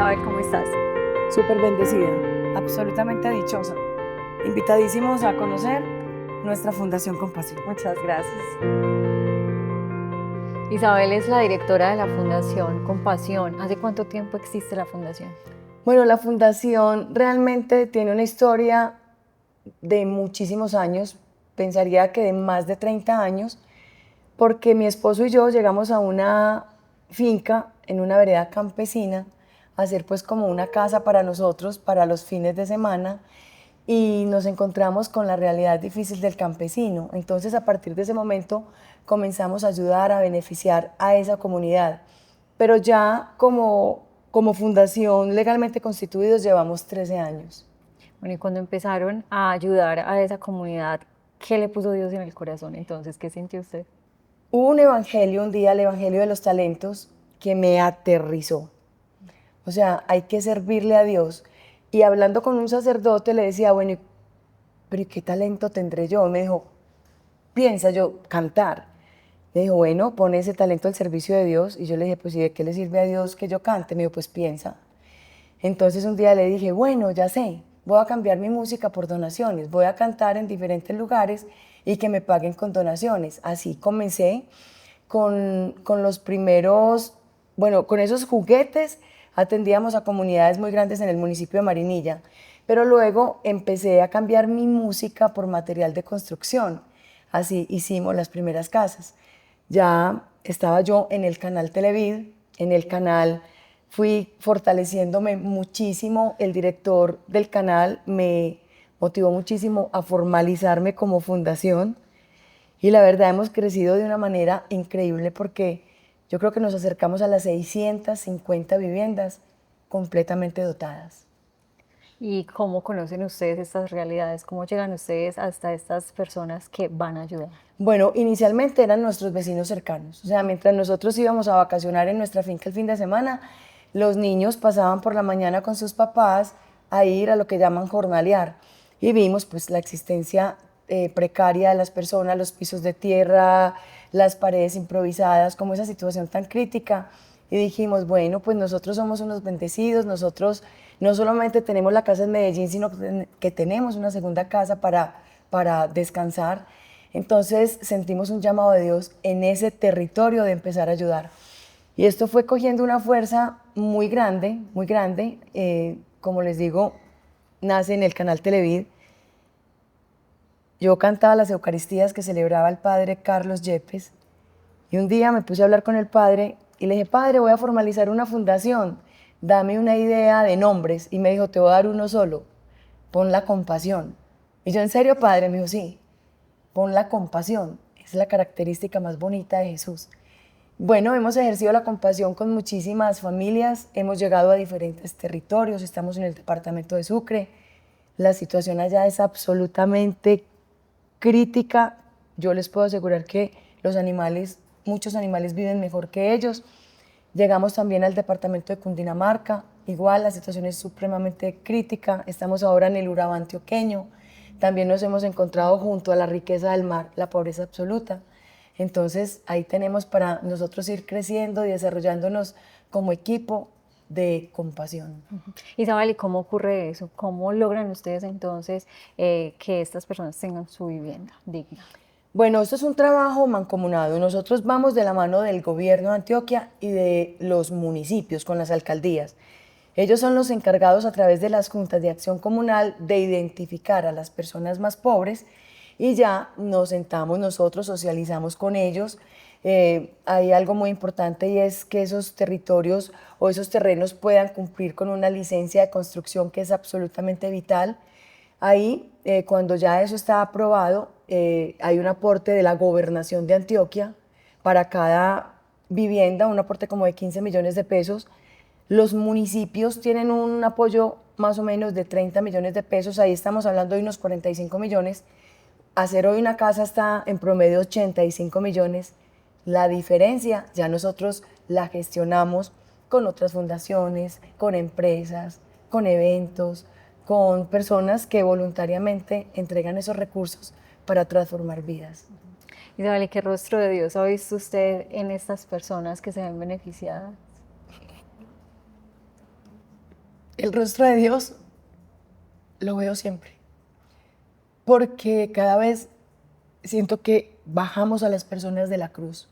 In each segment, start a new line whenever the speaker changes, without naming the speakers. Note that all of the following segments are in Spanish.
Isabel, ¿cómo estás?
Súper bendecida, absolutamente dichosa. Invitadísimos a conocer nuestra Fundación Compasión.
Muchas gracias. Isabel es la directora de la Fundación Compasión. ¿Hace cuánto tiempo existe la fundación?
Bueno, la Fundación realmente tiene una historia de muchísimos años, pensaría que de más de 30 años, porque mi esposo y yo llegamos a una finca en una vereda campesina a hacer pues como una casa para nosotros, para los fines de semana, y nos encontramos con la realidad difícil del campesino. Entonces, a partir de ese momento, comenzamos a ayudar, a beneficiar a esa comunidad. Pero ya como fundación legalmente constituidos llevamos 13 años.
Bueno, y cuando empezaron a ayudar a esa comunidad, ¿qué le puso Dios en el corazón entonces? ¿Qué sintió usted?
Hubo un evangelio un día, el evangelio de los talentos, que me aterrizó. O sea, hay que servirle a Dios. Y hablando con un sacerdote le decía, bueno, pero ¿y qué talento tendré yo? Me dijo, piensa yo, cantar. Me dijo, bueno, pone ese talento al servicio de Dios. Y yo le dije, pues, ¿y de qué le sirve a Dios que yo cante? Me dijo, pues piensa. Entonces un día le dije, bueno, ya sé, voy a cambiar mi música por donaciones, voy a cantar en diferentes lugares y que me paguen con donaciones. Así comencé con los primeros, bueno, con esos juguetes atendíamos a comunidades muy grandes en el municipio de Marinilla, pero luego empecé a cambiar mi música por material de construcción. Así hicimos las primeras casas. Ya estaba yo en el canal Televid, en el canal fui fortaleciéndome muchísimo, el director del canal me motivó muchísimo a formalizarme como fundación y la verdad hemos crecido de una manera increíble porque yo creo que nos acercamos a las 650 viviendas completamente dotadas.
¿Y cómo conocen ustedes estas realidades? ¿Cómo llegan ustedes hasta estas personas que van a ayudar?
Bueno, inicialmente eran nuestros vecinos cercanos, o sea, mientras nosotros íbamos a vacacionar en nuestra finca el fin de semana, los niños pasaban por la mañana con sus papás a ir a lo que llaman jornalear y vimos pues la existencia precaria de las personas, los pisos de tierra, las paredes improvisadas, como esa situación tan crítica y dijimos, bueno, pues nosotros somos unos bendecidos, nosotros no solamente tenemos la casa en Medellín, sino que tenemos una segunda casa para descansar. Entonces sentimos un llamado de Dios en ese territorio de empezar a ayudar. Y esto fue cogiendo una fuerza muy grande, muy grande. Como les digo, nace en el canal Televid. Yo cantaba las Eucaristías que celebraba el padre Carlos Yepes. Y un día me puse a hablar con el padre y le dije, padre, voy a formalizar una fundación. Dame una idea de nombres. Y me dijo, te voy a dar uno solo. Pon la compasión. Y yo, ¿en serio, padre? Me dijo, sí. Pon la compasión, es la característica más bonita de Jesús. Bueno, hemos ejercido la compasión con muchísimas familias, hemos llegado a diferentes territorios, estamos en el departamento de Sucre, la situación allá es absolutamente crítica, yo les puedo asegurar que los animales, muchos animales viven mejor que ellos. Llegamos también al departamento de Cundinamarca, igual la situación es supremamente crítica, estamos ahora en el Urabá antioqueño, también nos hemos encontrado junto a la riqueza del mar, la pobreza absoluta. Entonces ahí tenemos para nosotros ir creciendo y desarrollándonos como equipo de compasión.
Isabel, ¿y cómo ocurre eso? ¿Cómo logran ustedes entonces que estas personas tengan su vivienda digna?
Bueno, esto es un trabajo mancomunado. Nosotros vamos de la mano del gobierno de Antioquia y de los municipios con las alcaldías. Ellos son los encargados a través de las juntas de acción comunal de identificar a las personas más pobres y ya nos sentamos nosotros, socializamos con ellos. Hay algo muy importante y es que esos territorios o esos terrenos puedan cumplir con una licencia de construcción que es absolutamente vital. Ahí, cuando ya eso está aprobado, hay un aporte de la gobernación de Antioquia para cada vivienda, un aporte como de 15 millones de pesos. Los municipios tienen un apoyo más o menos de 30 millones de pesos, ahí estamos hablando de unos 45 millones. Hacer hoy una casa está en promedio 85 millones. La diferencia ya nosotros la gestionamos con otras fundaciones, con empresas, con eventos, con personas que voluntariamente entregan esos recursos para transformar vidas.
Isabel, ¿y qué rostro de Dios ha visto usted en estas personas que se ven beneficiadas?
El rostro de Dios lo veo siempre, porque cada vez siento que bajamos a las personas de la cruz,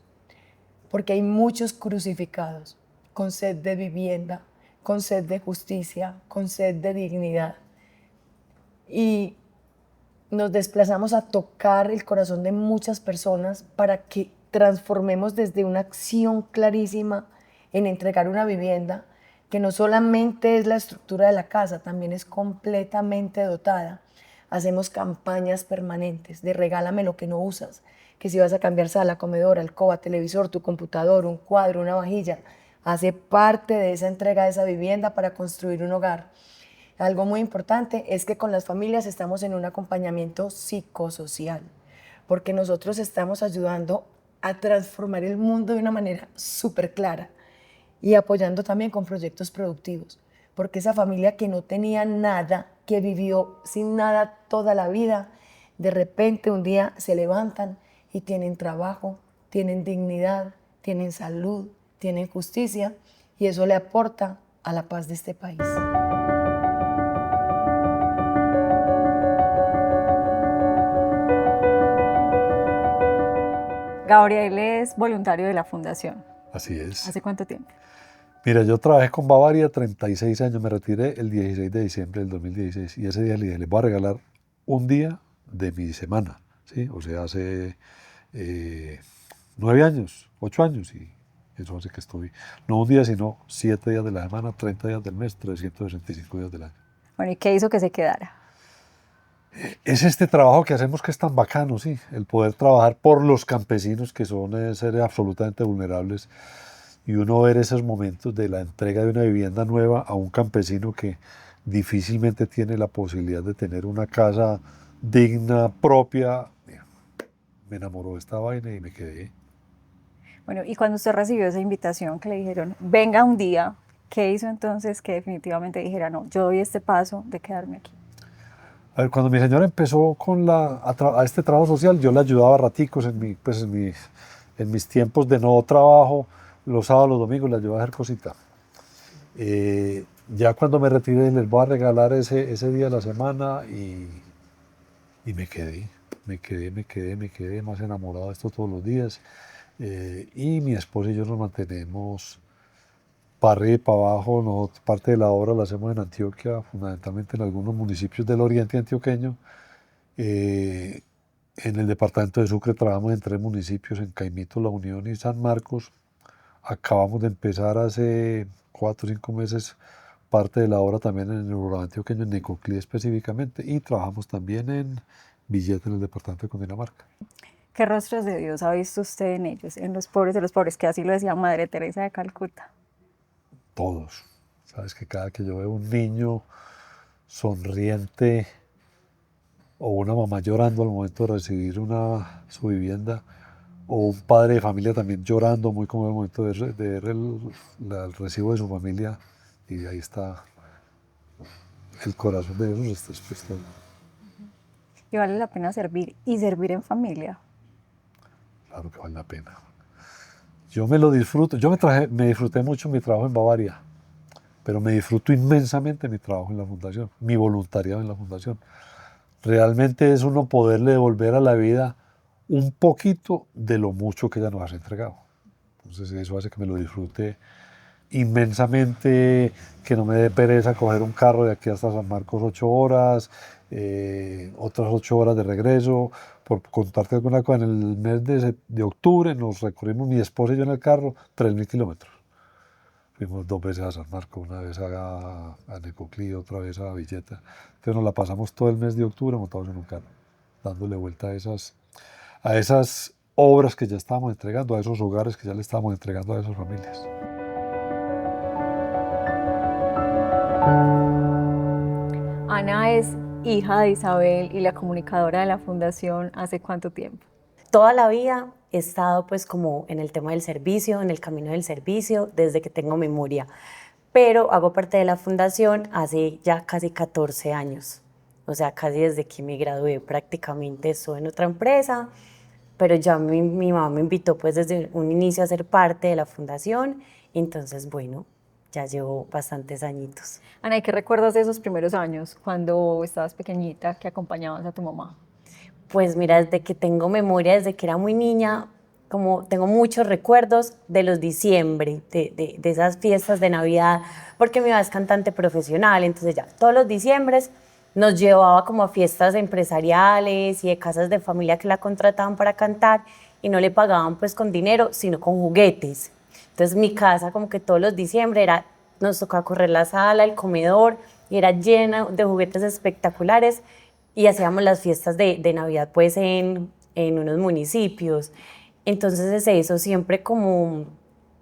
porque hay muchos crucificados con sed de vivienda, con sed de justicia, con sed de dignidad. Y nos desplazamos a tocar el corazón de muchas personas para que transformemos desde una acción clarísima en entregar una vivienda que no solamente es la estructura de la casa, también es completamente dotada. Hacemos campañas permanentes de regálame lo que no usas, que si vas a cambiar sala, comedor, alcoba, televisor, tu computador, un cuadro, una vajilla, hace parte de esa entrega de esa vivienda para construir un hogar. Algo muy importante es que con las familias estamos en un acompañamiento psicosocial, porque nosotros estamos ayudando a transformar el mundo de una manera súper clara y apoyando también con proyectos productivos, porque esa familia que no tenía nada, que vivió sin nada toda la vida, de repente un día se levantan y tienen trabajo, tienen dignidad, tienen salud, tienen justicia, y eso le aporta a la paz de este país.
Gabriel es voluntario de la fundación.
Así es.
¿Hace cuánto tiempo?
Mira, yo trabajé con Bavaria 36 años, me retiré el 16 de diciembre del 2016 y ese día le dije, les voy a regalar un día de mi semana, ¿sí? O sea, hace 9 años, 8 años y eso hace que estoy, no un día, sino 7 días de la semana, 30 días del mes, 365 días del año.
Bueno, ¿y qué hizo que se quedara?
Es este trabajo que hacemos que es tan bacano, sí, el poder trabajar por los campesinos que son seres absolutamente vulnerables y uno ver esos momentos de la entrega de una vivienda nueva a un campesino que difícilmente tiene la posibilidad de tener una casa digna, propia. Me enamoró de esta vaina y me quedé.
Bueno, y cuando usted recibió esa invitación que le dijeron, venga un día, ¿qué hizo entonces que definitivamente dijera, no, yo doy este paso de quedarme aquí?
A ver, cuando mi señora empezó con a este trabajo social, yo le ayudaba raticos en mis tiempos de no trabajo, los sábados, los domingos, le ayudaba a hacer cositas. Ya cuando me retiré, les voy a regalar ese día de la semana y me quedé más enamorado de esto todos los días. Y mi esposa y yo nos mantenemos para arriba y para abajo. Parte de la obra la hacemos en Antioquia, fundamentalmente en algunos municipios del oriente antioqueño. En el departamento de Sucre trabajamos en 3 municipios, en Caimito, La Unión y San Marcos. Acabamos de empezar hace 4 o 5 meses parte de la obra también en el Urabá antioqueño, en Necoclí específicamente, y trabajamos también en Villeta, en el departamento de Cundinamarca.
¿Qué rostros de Dios ha visto usted en ellos, en los pobres de los pobres, que así lo decía Madre Teresa de Calcuta?
Todos. Sabes que cada que yo veo un niño sonriente o una mamá llorando al momento de recibir su vivienda, o un padre de familia también llorando muy como el momento de ver el recibo de su familia, y ahí está el corazón de esos.
Y vale la pena servir y servir en familia.
Claro que vale la pena. Yo me lo disfruto, me disfruté mucho mi trabajo en Bavaria, pero me disfruto inmensamente mi trabajo en la fundación, mi voluntariado en la fundación. Realmente es uno poderle devolver a la vida un poquito de lo mucho que ella nos ha entregado. Entonces eso hace que me lo disfrute inmensamente, que no me dé pereza coger un carro de aquí hasta San Marcos 8 horas, otras 8 horas de regreso. Por contarte alguna cosa, en el mes de octubre nos recorrimos mi esposa y yo en el carro 3.000 kilómetros. Fuimos 2 veces a San Marcos, una vez a Necoclí, otra vez a Villeta. Entonces nos la pasamos todo el mes de octubre montados en un carro, dándole vuelta a esas obras que ya estábamos entregando, a esos hogares que ya le estábamos entregando a esas familias.
Ana es hija de Isabel y la comunicadora de la fundación. ¿Hace cuánto tiempo?
Toda la vida he estado pues como en el tema del servicio, en el camino del servicio, desde que tengo memoria. Pero hago parte de la fundación hace ya casi 14 años. O sea, casi desde que me gradué prácticamente estuve en otra empresa, pero ya mi mamá me invitó pues desde un inicio a ser parte de la fundación. Entonces, bueno, ya llevo bastantes añitos.
Ana, ¿y qué recuerdas de esos primeros años cuando estabas pequeñita que acompañabas a tu mamá?
Pues mira, desde que tengo memoria, desde que era muy niña, como tengo muchos recuerdos de los diciembre, de esas fiestas de Navidad, porque mi mamá es cantante profesional, entonces ya todos los diciembres nos llevaba como a fiestas empresariales y de casas de familia que la contrataban para cantar y no le pagaban pues con dinero, sino con juguetes. Entonces mi casa como que todos los diciembre era, nos tocaba correr la sala, el comedor y era llena de juguetes espectaculares y hacíamos las fiestas de Navidad pues en unos municipios. Entonces es eso, siempre como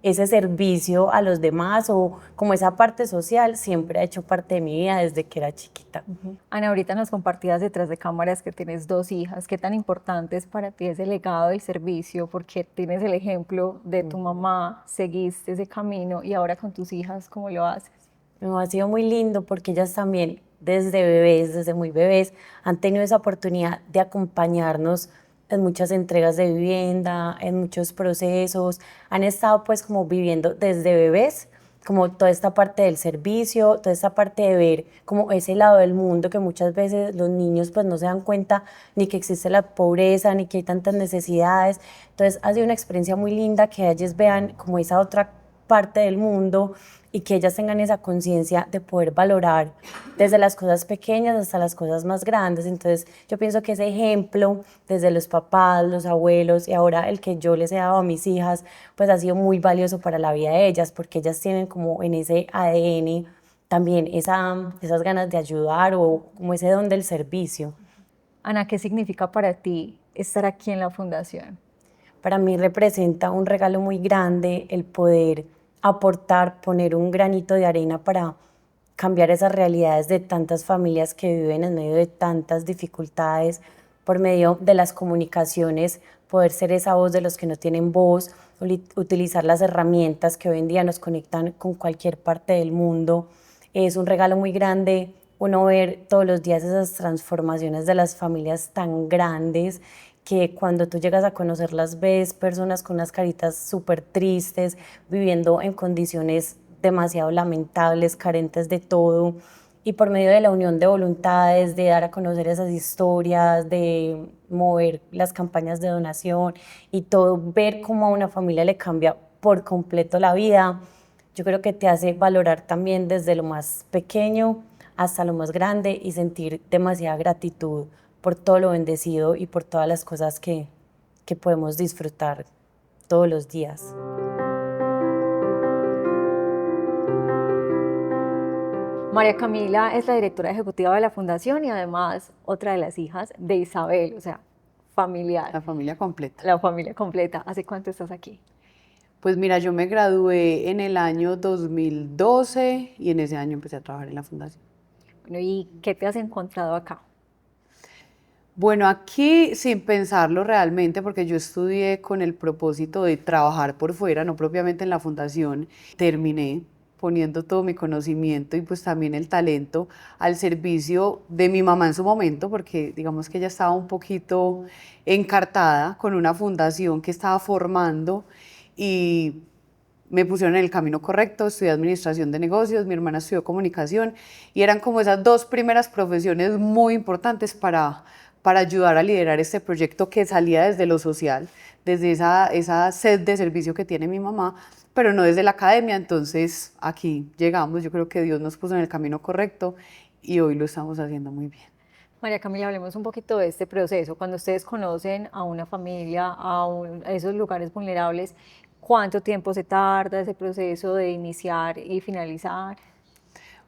ese servicio a los demás o como esa parte social siempre ha hecho parte de mi vida desde que era chiquita.
Ana, ahorita nos compartías detrás de cámaras que tienes 2 hijas. ¿Qué tan importante es para ti ese legado del servicio? Porque tienes el ejemplo de tu mamá, seguiste ese camino y ahora con tus hijas, ¿cómo lo haces?
No, ha sido muy lindo porque ellas también desde bebés, desde muy bebés, han tenido esa oportunidad de acompañarnos en muchas entregas de vivienda, en muchos procesos, han estado pues como viviendo desde bebés, como toda esta parte del servicio, toda esta parte de ver como ese lado del mundo que muchas veces los niños pues no se dan cuenta ni que existe la pobreza, ni que hay tantas necesidades. Entonces ha sido una experiencia muy linda que ellos vean como esa otra parte del mundo y que ellas tengan esa conciencia de poder valorar desde las cosas pequeñas hasta las cosas más grandes. Entonces yo pienso que ese ejemplo desde los papás, los abuelos y ahora el que yo les he dado a mis hijas, pues ha sido muy valioso para la vida de ellas porque ellas tienen como en ese ADN también esas ganas de ayudar o como ese don del servicio.
Ana, ¿qué significa para ti estar aquí en la fundación?
Para mí representa un regalo muy grande el poder aportar, poner un granito de arena para cambiar esas realidades de tantas familias que viven en medio de tantas dificultades, por medio de las comunicaciones, poder ser esa voz de los que no tienen voz, utilizar las herramientas que hoy en día nos conectan con cualquier parte del mundo. Es un regalo muy grande uno ver todos los días esas transformaciones de las familias tan grandes que cuando tú llegas a conocerlas ves personas con unas caritas súper tristes, viviendo en condiciones demasiado lamentables, carentes de todo, y por medio de la unión de voluntades, de dar a conocer esas historias, de mover las campañas de donación y todo, ver cómo a una familia le cambia por completo la vida, yo creo que te hace valorar también desde lo más pequeño hasta lo más grande y sentir demasiada gratitud por todo lo bendecido y por todas las cosas que podemos disfrutar todos los días.
María Camila es la directora ejecutiva de la fundación y además otra de las hijas de Isabel, o sea, familiar,
La familia completa.
la familia completa. ¿Hace cuánto estás aquí?
Pues mira, yo me gradué en el año 2012 y en ese año empecé a trabajar en la fundación.
Bueno, ¿y qué te has encontrado acá?
Bueno, aquí sin pensarlo realmente, porque yo estudié con el propósito de trabajar por fuera, no propiamente en la fundación, terminé poniendo todo mi conocimiento y pues también el talento al servicio de mi mamá en su momento, porque digamos que ella estaba un poquito encartada con una fundación que estaba formando y me pusieron en el camino correcto, estudié administración de negocios, mi hermana estudió comunicación y eran como esas dos primeras profesiones muy importantes para ayudar a liderar este proyecto que salía desde lo social, desde esa sed de servicio que tiene mi mamá, pero no desde la academia. Entonces aquí llegamos, yo creo que Dios nos puso en el camino correcto y hoy lo estamos haciendo muy bien.
María Camila, hablemos un poquito de este proceso. Cuando ustedes conocen a una familia, a esos lugares vulnerables, ¿cuánto tiempo se tarda ese proceso de iniciar y finalizar?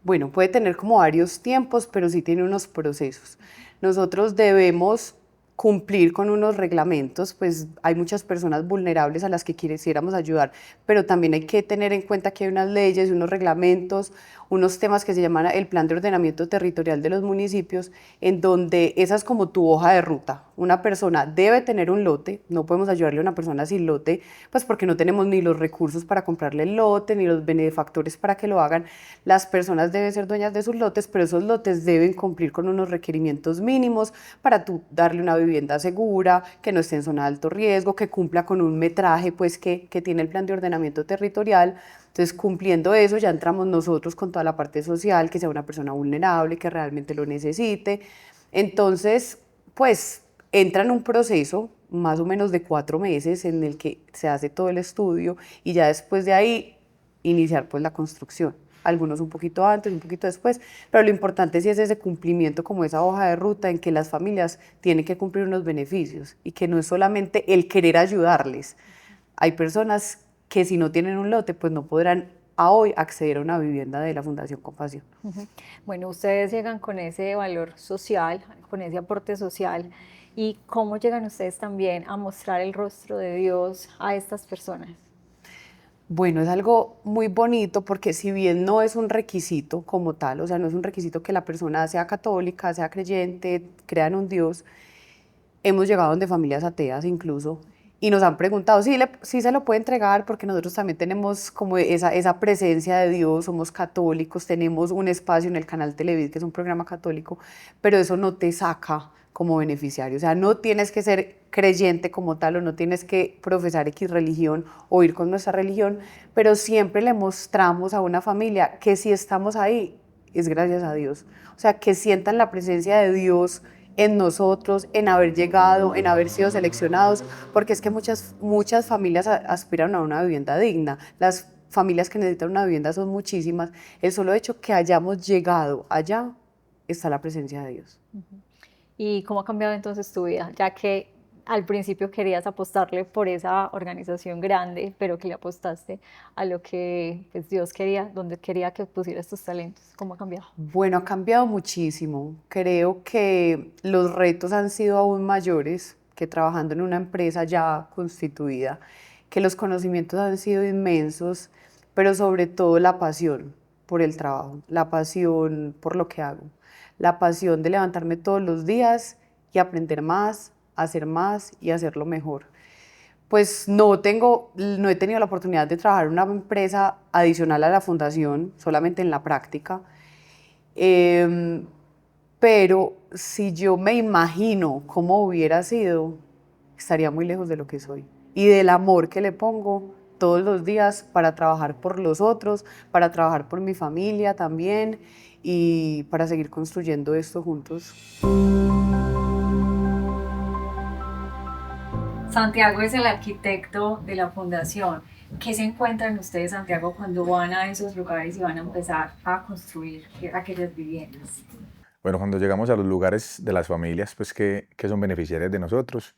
Bueno, puede tener como varios tiempos, pero sí tiene unos procesos. Nosotros debemos cumplir con unos reglamentos, pues hay muchas personas vulnerables a las que quisiéramos ayudar, pero también hay que tener en cuenta que hay unas leyes, unos reglamentos, unos temas que se llaman el Plan de Ordenamiento Territorial de los Municipios, en donde esa es como tu hoja de ruta. una persona debe tener un lote, no podemos ayudarle a una persona sin lote, pues porque no tenemos ni los recursos para comprarle el lote, ni los benefactores para que lo hagan. Las personas deben ser dueñas de sus lotes, pero esos lotes deben cumplir con unos requerimientos mínimos para tú darle una vivienda segura, que no esté en zona de alto riesgo, que cumpla con un metraje pues que tiene el plan de ordenamiento territorial. Entonces, cumpliendo eso, ya entramos nosotros con toda la parte social, que sea una persona vulnerable, que realmente lo necesite. Entonces, pues entra en un proceso más o menos de 4 meses en el que se hace todo el estudio y ya después de ahí iniciar pues la construcción. Algunos un poquito antes, un poquito después, pero lo importante sí es ese cumplimiento como esa hoja de ruta en que las familias tienen que cumplir unos beneficios y que no es solamente el querer ayudarles. Hay personas que si no tienen un lote, pues no podrán a hoy acceder a una vivienda de la Fundación Compasión.
Bueno, ustedes llegan con ese valor social, con ese aporte social, y ¿cómo llegan ustedes también a mostrar el rostro de Dios a estas personas?
Bueno, es algo muy bonito porque si bien no es un requisito como tal, o sea, no es un requisito que la persona sea católica, sea creyente, crea en un Dios, hemos llegado donde familias ateas incluso y nos han preguntado si se lo puede entregar porque nosotros también tenemos como esa presencia de Dios, somos católicos, tenemos un espacio en el canal Televid que es un programa católico, pero eso no te saca como beneficiario, o sea, no tienes que ser creyente como tal o no tienes que profesar X religión o ir con nuestra religión, pero siempre le mostramos a una familia que si estamos ahí es gracias a Dios, o sea, que sientan la presencia de Dios en nosotros, en haber llegado, en haber sido seleccionados, porque es que muchas familias aspiran a una vivienda digna, las familias que necesitan una vivienda son muchísimas, el solo hecho que hayamos llegado allá está la presencia de Dios.
¿Y cómo ha cambiado entonces tu vida? Ya que al principio querías apostarle por esa organización grande, pero que le apostaste a lo que pues, Dios quería, donde quería que pusieras tus talentos. ¿Cómo ha cambiado?
Bueno, ha cambiado muchísimo. Creo que los retos han sido aún mayores que trabajando en una empresa ya constituida, que los conocimientos han sido inmensos, pero sobre todo la pasión por el trabajo, la pasión por lo que hago, la pasión de levantarme todos los días y aprender más, hacer más y hacerlo mejor. Pues no he tenido la oportunidad de trabajar en una empresa adicional a la fundación, solamente en la práctica. Pero si yo me imagino cómo hubiera sido, estaría muy lejos de lo que soy y del amor que le pongo todos los días para trabajar por los otros, para trabajar por mi familia también y para seguir construyendo esto juntos.
Santiago es el arquitecto de la fundación. ¿Qué se encuentran ustedes, Santiago, cuando van a esos lugares y van a empezar a construir aquellas viviendas?
Bueno, cuando llegamos a los lugares de las familias pues, que son beneficiarias de nosotros,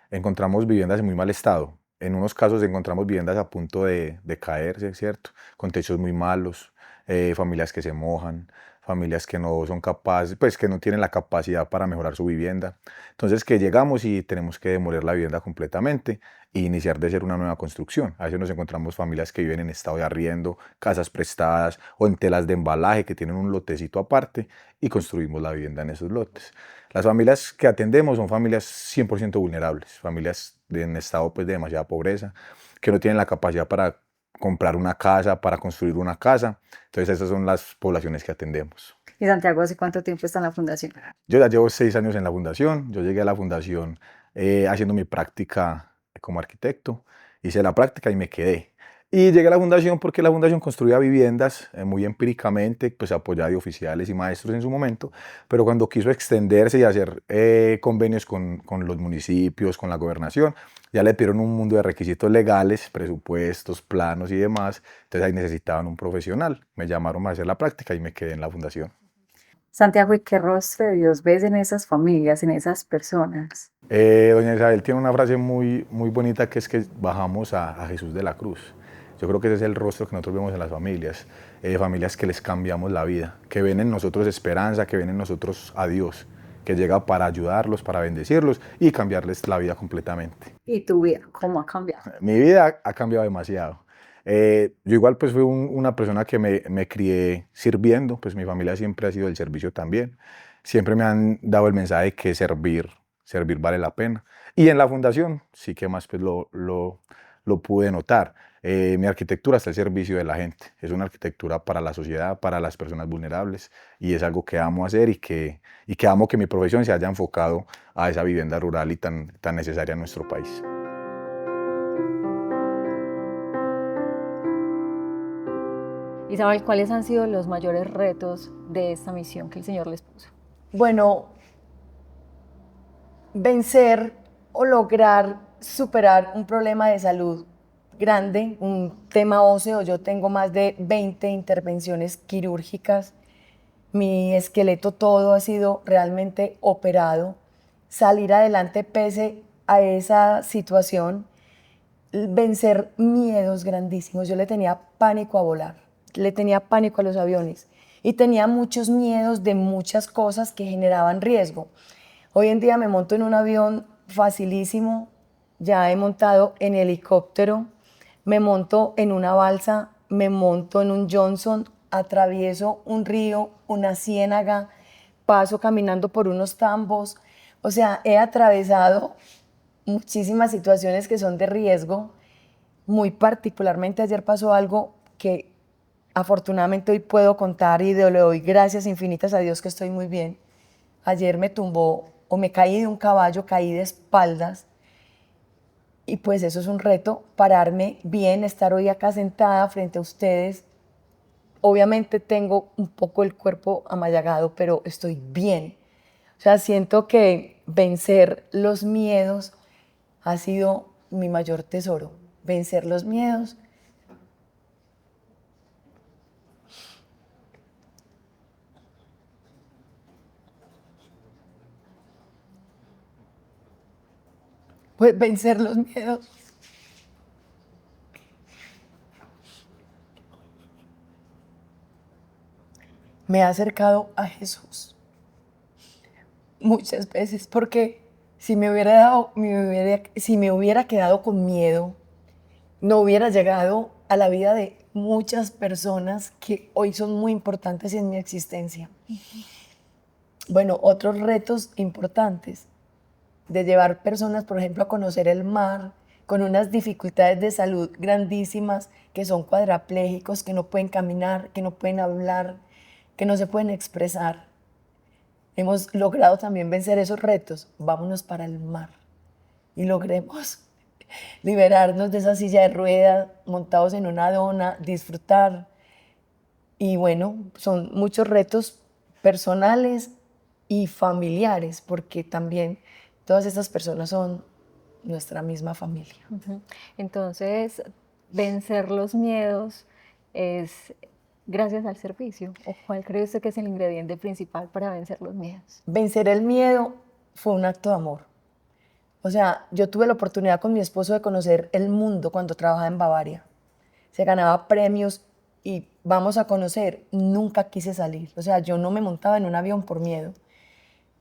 encontramos viviendas en muy mal estado. En unos casos encontramos viviendas a punto de caerse, ¿cierto? Con techos muy malos, familias que se mojan, familias que no son capaces, pues que no tienen la capacidad para mejorar su vivienda. Entonces que llegamos y tenemos que demoler la vivienda completamente e iniciar de ser una nueva construcción. A veces nos encontramos familias que viven en estado de arriendo, casas prestadas o en telas de embalaje que tienen un lotecito aparte y construimos la vivienda en esos lotes. Las familias que atendemos son familias 100% vulnerables, familias en estado pues, de demasiada pobreza, que no tienen la capacidad para comprar una casa, para construir una casa. Entonces esas son las poblaciones que atendemos.
¿Y Santiago hace cuánto tiempo está en la fundación?
Yo ya llevo 6 años en la fundación. Yo llegué a la fundación haciendo mi práctica como arquitecto. Hice la práctica y me quedé. Y llegué a la fundación porque la fundación construía viviendas muy empíricamente, pues apoyada de oficiales y maestros en su momento, pero cuando quiso extenderse y hacer convenios con los municipios, con la gobernación, ya le pidieron un mundo de requisitos legales, presupuestos, planos y demás, entonces ahí necesitaban un profesional. Me llamaron a hacer la práctica y me quedé en la fundación.
Santiago, ¿y qué rostro de Dios ves en esas familias, en esas personas?
Doña Isabel tiene una frase muy bonita que es que bajamos a Jesús de la cruz. Yo creo que ese es el rostro que nosotros vemos en las familias, familias que les cambiamos la vida, que ven en nosotros esperanza, que ven en nosotros a Dios, que llega para ayudarlos, para bendecirlos y cambiarles la vida completamente.
¿Y tu vida cómo ha cambiado?
Mi vida ha cambiado demasiado. Yo igual pues fui una persona que me crié sirviendo, pues mi familia siempre ha sido el servicio también. Siempre me han dado el mensaje que servir servir vale la pena. Y en la fundación sí que más pues lo pude notar. Mi arquitectura está al servicio de la gente, es una arquitectura para la sociedad, para las personas vulnerables, y es algo que amo hacer y que amo que mi profesión se haya enfocado a esa vivienda rural y tan necesaria en nuestro país.
Isabel, ¿cuáles han sido los mayores retos de esta misión que el Señor les puso?
Bueno, vencer o lograr superar un problema de salud grande, un tema óseo. Yo tengo más de 20 intervenciones quirúrgicas. Mi esqueleto todo ha sido realmente operado. Salir adelante pese a esa situación, vencer miedos grandísimos. Yo le tenía pánico a volar, le tenía pánico a los aviones y tenía muchos miedos de muchas cosas que generaban riesgo. Hoy en día me monto en un avión facilísimo, ya he montado en helicóptero, me monto en una balsa, me monto en un Johnson, atravieso un río, una ciénaga, paso caminando por unos tambos. O sea, he atravesado muchísimas situaciones que son de riesgo. Muy particularmente ayer pasó algo que afortunadamente hoy puedo contar y le doy gracias infinitas a Dios que estoy muy bien. Ayer me tumbó o me caí de un caballo, caí de espaldas y pues eso es un reto, pararme bien, estar hoy acá sentada frente a ustedes. Obviamente tengo un poco el cuerpo amallagado, pero estoy bien. O sea, siento que vencer los miedos ha sido mi mayor tesoro. Vencer los miedos. Pues vencer los miedos. Me ha acercado a Jesús muchas veces porque si me hubiera quedado con miedo, no hubiera llegado a la vida de muchas personas que hoy son muy importantes en mi existencia. Bueno, otros retos importantes de llevar personas, por ejemplo, a conocer el mar con unas dificultades de salud grandísimas, que son cuadraplégicos, que no pueden caminar, que no pueden hablar, que no se pueden expresar. Hemos logrado también vencer esos retos. Vámonos para el mar y logremos liberarnos de esa silla de ruedas, montados en una dona, disfrutar. Y bueno, son muchos retos personales y familiares, porque también todas estas personas son nuestra misma familia.
Entonces, vencer los miedos es gracias al servicio. ¿O cuál cree usted que es el ingrediente principal para vencer los miedos?
Vencer el miedo fue un acto de amor. O sea, yo tuve la oportunidad con mi esposo de conocer el mundo cuando trabajaba en Bavaria. Se ganaba premios y vamos a conocer, nunca quise salir. O sea, yo no me montaba en un avión por miedo,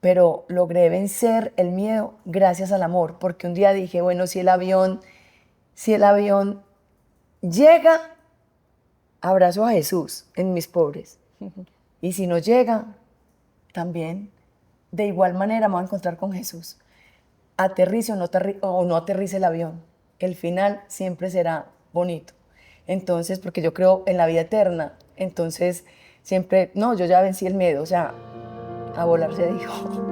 pero logré vencer el miedo gracias al amor, porque un día dije, bueno, si el avión llega, abrazo a Jesús en mis pobres. Y si no llega, también, de igual manera me voy a encontrar con Jesús. Aterrice o no aterrice el avión, el final siempre será bonito. Entonces, porque yo creo en la vida eterna, entonces siempre, no, yo ya vencí el miedo, o sea, a volar se dijo.